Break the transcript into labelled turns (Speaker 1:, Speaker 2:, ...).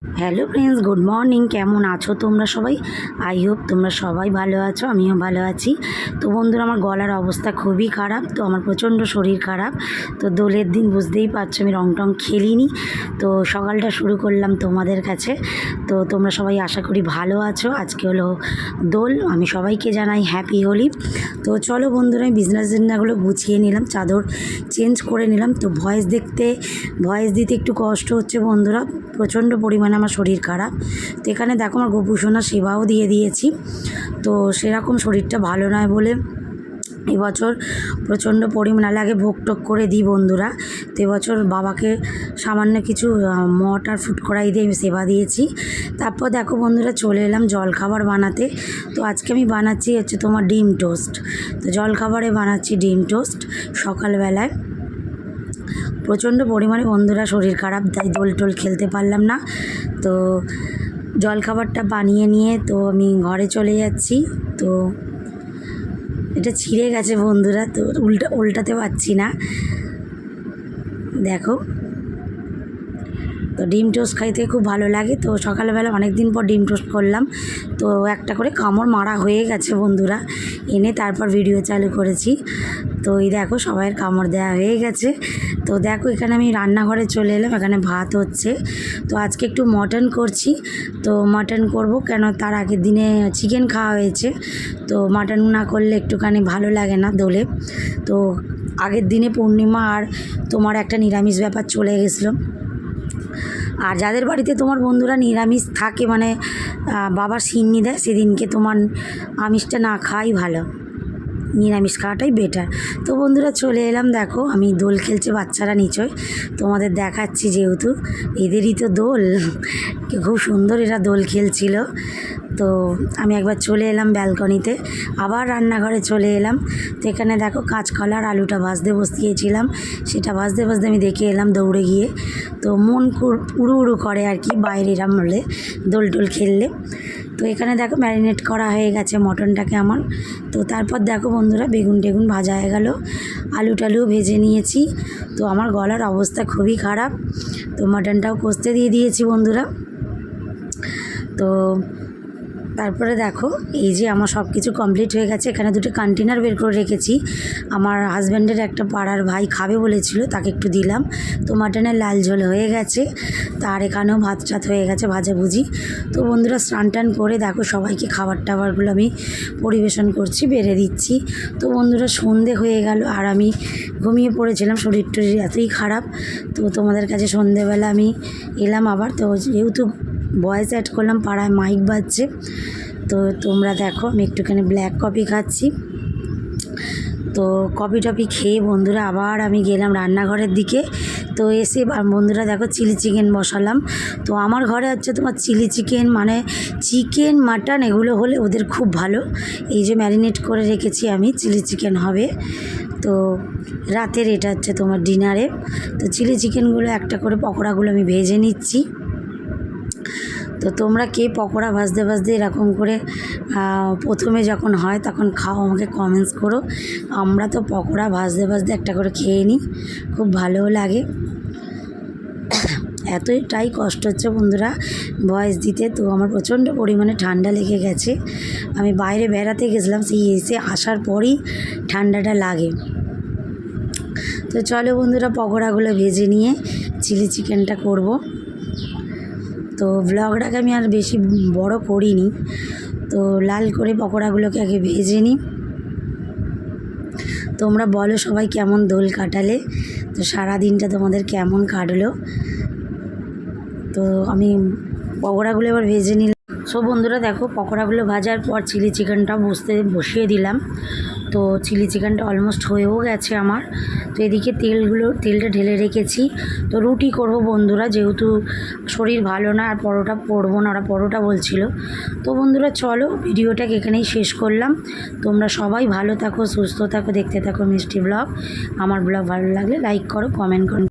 Speaker 1: Hello friends, good morning. কেমন আছো তোমরা সবাই? আই হোপ তোমরা সবাই ভালো আছো, আমিও ভালো আছি। তো বন্ধুরা, আমার গলার অবস্থা খুবই খারাপ, তো আমার প্রচণ্ড শরীর খারাপ। তো দোলের দিন বুঝতেই পারছো আমি রং টং খেলিনি, তো সকালটা শুরু করলাম তোমাদের কাছে। তো তোমরা সবাই আশা করি ভালো আছো। আজকে হলো দোল, আমি সবাইকে জানাই হ্যাপি হোলি। তো চলো বন্ধুরা, আমি বিজনেস জিনিসগুলো গুছিয়ে নিলাম, চাদর চেঞ্জ করে নিলাম। তো ভয়েস দিতে একটু কষ্ট হচ্ছে বন্ধুরা, প্রচণ্ড পরিমাণে আমার শরীর খারাপ। তো এখানে দেখো আমার গোপুসোনা সেবাও দিয়ে দিয়েছি। তো সেরকম শরীরটা ভালো নয় বলে এবছর প্রচণ্ড পরিমাণে আগে ভোগ টোগ করে দিই বন্ধুরা। তো এবছর বাবাকে সামান্য কিছু মট আর ফুড কড়াই দিয়ে আমি সেবা দিয়েছি। তারপর দেখো বন্ধুরা, চলে এলাম জলখাবার বানাতে। তো আজকে আমি বানাচ্ছি হচ্ছে তোমার ডিম টোস্ট। তো জলখাবারে বানাচ্ছি ডিম টোস্ট সকালবেলায়। প্রচণ্ড পরিমাণে বন্ধুরা শরীর খারাপ, তাই দোল টোল খেলতে পারলাম না। তো জলখাবারটা বানিয়ে নিয়ে তো আমি ঘরে চলে যাচ্ছি। তো এটা ছিঁড়ে গেছে বন্ধুরা, তো উল্টাতে পারছি না, দেখো। তো ডিম টোস্ট খাইতে খুব ভালো লাগে। তো সকালবেলা অনেক দিন পর ডিম টোস্ট করলাম। তো একটা করে কামড় মারা হয়ে গেছে বন্ধুরা, এনে তারপর ভিডিও চালু করেছি। তো এই দেখো সবাইয়ের কামড় দেওয়া হয়ে গেছে। তো দেখো এখানে আমি রান্নাঘরে চলে এলাম, এখানে ভাত হচ্ছে। তো আজকে একটু মটন করছি। তো মটন করব কেন, তার আগের দিনে চিকেন খাওয়া হয়েছে। তো মটন না করলে একটুখানি ভালো লাগে না দোলে। তো আগের দিনে পূর্ণিমা আর তোমার একটা নিরামিষ ব্যাপার চলে গেছিলো। আর যাদের বাড়িতে তোমার বন্ধুরা নিরামিষ থাকে, মানে বাবা সিন্নি দেয়, সেদিনকে তোমার আমিষটা না খাওয়াই ভালো, নিরামিষ খাওয়াটাই বেটার। তো বন্ধুরা চলে এলাম, দেখো আমি দোল খেলছে বাচ্চারা নিচয়, তোমাদের দেখাচ্ছি যেহেতু এদেরই তো দোল। খুব সুন্দর এরা দোল খেলছিল। তো আমি একবার চলে এলাম ব্যালকনিতে, আবার রান্নাঘরে চলে এলাম। তো এখানে দেখো কাঁচকলা আর আলুটা ভাজতে বসিয়েছিলাম, সেটা ভাজতে আমি দেখে এলাম দৌড়ে গিয়ে। তো মন উড়ু উড়ু করে আর কি বাইরে এরম হলে, দোল টোল খেললে। তো এখানে দেখো ম্যারিনেট করা হয়ে গেছে মটনটাকে আমার। তো তারপর দেখো বন্ধুরা বেগুন টেগুন ভাজা হয়ে গেল, আলু টালুও ভেজে নিয়েছি। তো আমার গলার অবস্থা খুবই খারাপ, তো মটনটাও কষতে দিয়ে দিয়েছি বন্ধুরা। তো তারপরে দেখো এই যে আমার সব কিছু কমপ্লিট হয়ে গেছে। এখানে দুটো কন্টেনার বের করে রেখেছি, আমার হাজব্যান্ডের একটা পাড়ার ভাই খাবে বলেছিল, তাকে একটু দিলাম। তো মাটনের লাল ঝোল হয়ে গেছে, তার এখানেও ভাত টাত হয়ে গেছে ভাজাভুজি। তো বন্ধুরা স্নান টান করে দেখো সবাইকে খাবার টাবারগুলো আমি পরিবেশন করছি, বেড়ে দিচ্ছি। তো বন্ধুরা সন্ধে হয়ে গেল আর আমি ঘুমিয়ে পড়েছিলাম, শরীর টরীর এতই খারাপ। তো তোমাদের কাছে সন্ধেবেলা আমি এলাম আবার। তো যেহেতু ভয়েস অ্যাড করলাম, পাড়ায় মাইক বাজছে। তো তোমরা দেখো আমি একটুখানি ব্ল্যাক কফি খাচ্ছি। তো কফি টফি খেয়ে বন্ধুরা আবার আমি গেলাম রান্নাঘরের দিকে। তো এসে বন্ধুরা দেখো চিলি চিকেন বসালাম। তো আমার ঘরে হচ্ছে তোমার চিলি চিকেন, মানে চিকেন মাটন এগুলো হলে ওদের খুব ভালো। এই যে ম্যারিনেট করে রেখেছি আমি, চিলি চিকেন হবে। তো রাতের এটা হচ্ছে তোমার ডিনারে। তো চিলি চিকেনগুলো একটা করে পকোড়াগুলো আমি ভেজে নিচ্ছি। তো তোমরা কে পকোড়া ভাজতে এরকম করে প্রথমে যখন হয় তখন খাও, আমাকে কমেন্টস করো। আমরা তো পকোড়া ভাজতে একটা করে খেয়ে নিই, খুব ভালোও লাগে। এতটাই কষ্ট হচ্ছে বন্ধুরা ভয়েস দিতে। তো আমার প্রচণ্ড পরিমাণে ঠান্ডা লেগে গেছে, আমি বাইরে বেড়াতে গেছিলাম, সেই এসে আসার পরই ঠান্ডাটা লাগে। তো চলো বন্ধুরা পকোড়াগুলো ভেজে নিয়ে চিলি চিকেনটা করব। তো ব্লগটাকে আমি আর বেশি বড় করিনি। তো লাল করে পকোড়াগুলোকে আগে ভেজে নিই। তোমরা বলো সবাই কেমন দোল কাটালে, তো সারা দিনটা তোমাদের কেমন কাটলো। তো আমি পকোড়াগুলো এবার ভেজে নিলাম। সো বন্ধুরা দেখো পকোড়াগুলো ভাজার পর চিলি চিকেনটা বসিয়ে দিলাম। তো চিলি চিকেনটা অলমোস্ট হয়েও গেছে আমার। তো এদিকে তেলটা ঢেলে রেখেছি। তো রুটি করব বন্ধুরা, যেহেতু শরীর ভালো না, আর পরোটা করবো না, ওরা পরোটা বলছিল। তো বন্ধুরা চলো ভিডিওটাকে এখানেই শেষ করলাম। তোমরা সবাই ভালো থাকো, সুস্থ থাকো, দেখতে থাকো মিষ্টি ব্লগ। আমার ব্লগ ভালো লাগলে লাইক করো, কমেন্ট করো।